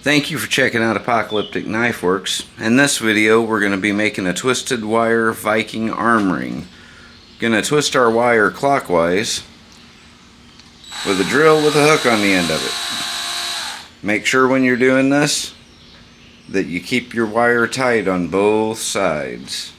Thank you for checking out Apocalyptic Knife Works. In this video we're going to be making a twisted wire Viking arm ring. Going to twist our wire clockwise with a drill with a hook on the end of it. Make sure when you're doing this that you keep your wire tight on both sides.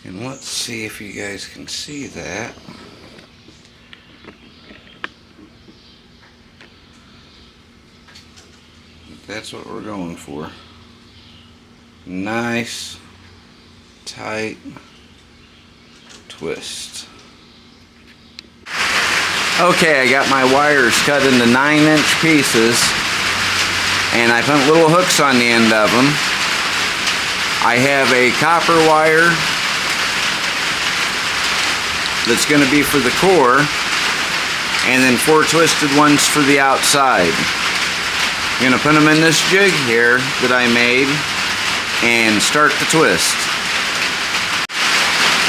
And let's see if you guys can see that. That's what we're going for. Nice, tight twist. Okay, I got my wires cut into 9-inch pieces, and I put little hooks on the end of them. I have a copper wire that's going to be for the core, and then 4 twisted ones for the outside. I'm going to put them in this jig here that I made and start the twist.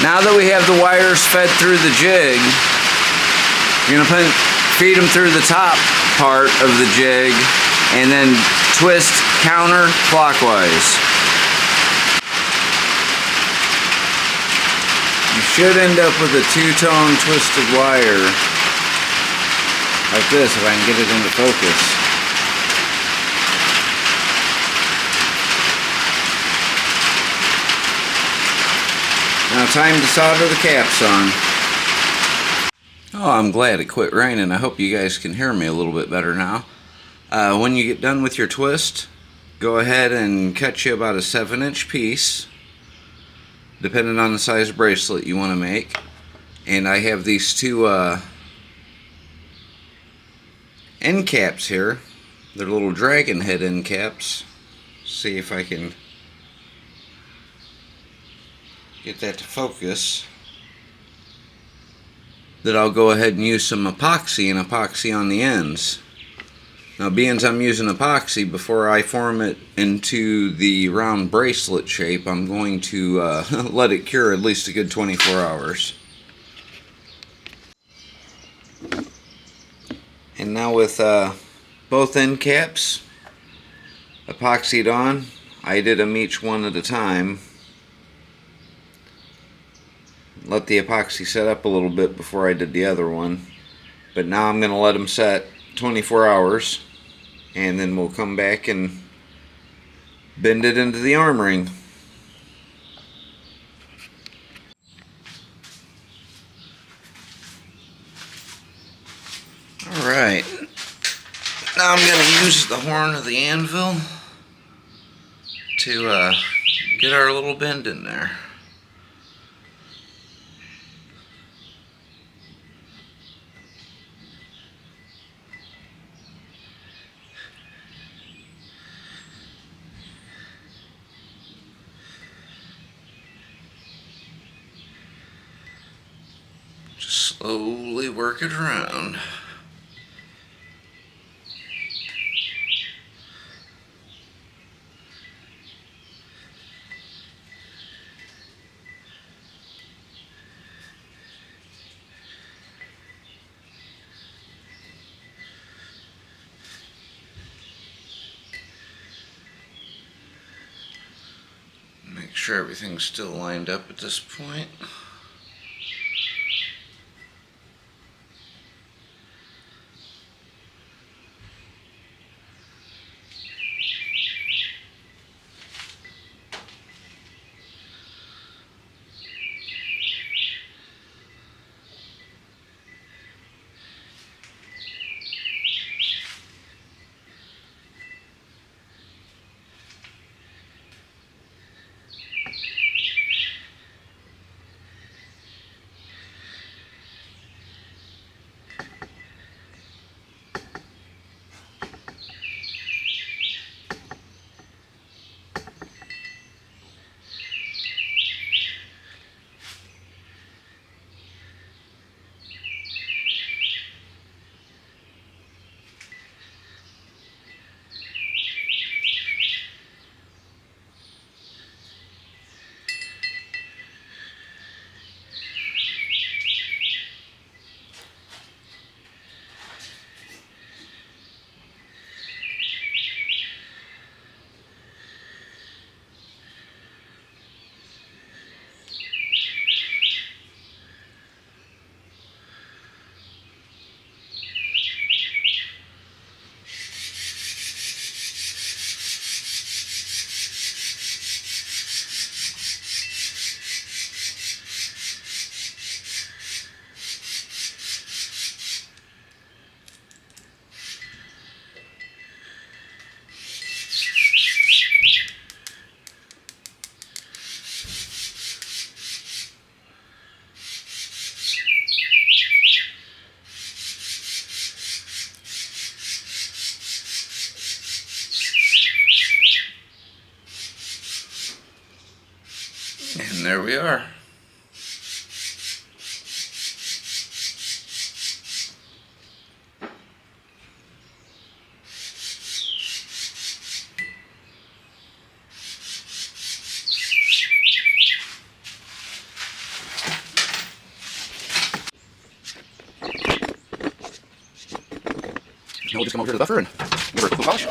Now that we have the wires fed through the jig, you're going to feed them through the top part of the jig and then twist counterclockwise. You should end up with a 2-tone twisted wire like this if I can get it into focus. Now time to solder the caps on. Oh, I'm glad it quit raining. I hope you guys can hear me a little bit better now. When you get done with your twist, go ahead and cut you about a 7-inch piece, depending on the size bracelet you want to make. And I have these 2 end caps here. They're little dragon head end caps. See if I can get that to focus. That I'll go ahead and use some epoxy and epoxy on the ends. Now, being I'm using epoxy, before I form it into the round bracelet shape, I'm going to let it cure at least a good 24 hours. And now with both end caps epoxied on, I did them each one at a time. Let the epoxy set up a little bit before I did the other one. But now I'm going to let them set 24 hours, and then we'll come back and bend it into the arm ring. Alright, now I'm going to use the horn of the anvil to get our little bend in there. Just slowly work it around. Make sure everything's still lined up at this point. And there we are. Now we'll just come over here to the buffer and give her a quick polish.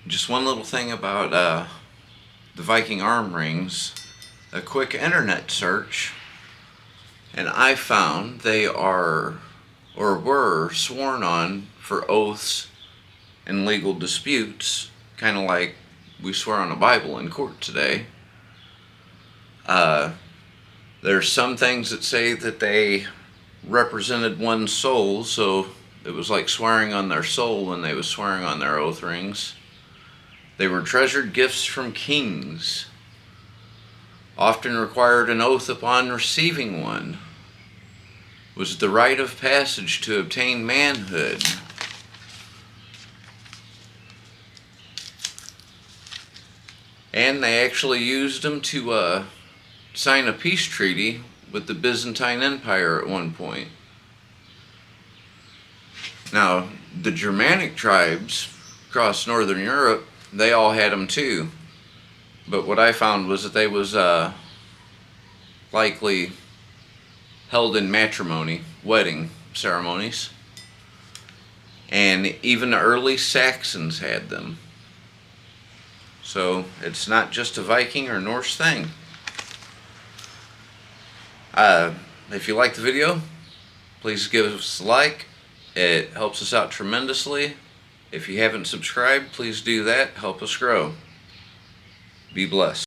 Just one little thing about the Viking arm rings. A quick internet search, and I found they are, or were, sworn on for oaths and legal disputes, kind of like we swear on a Bible in court today. There's some things that say that they represented one's soul, so it was like swearing on their soul when they was swearing on their oath rings. They were treasured gifts from kings, often required an oath upon receiving one, was the rite of passage to obtain manhood. And they actually used them to sign a peace treaty with the Byzantine Empire at one point. Now, the Germanic tribes across northern Europe, they all had them too. But what I found was that they was likely held in matrimony, wedding ceremonies. And even the early Saxons had them. So it's not just a Viking or Norse thing. If you like the video, please give us a like. It helps us out tremendously. If you haven't subscribed, please do that. Help us grow. Be blessed.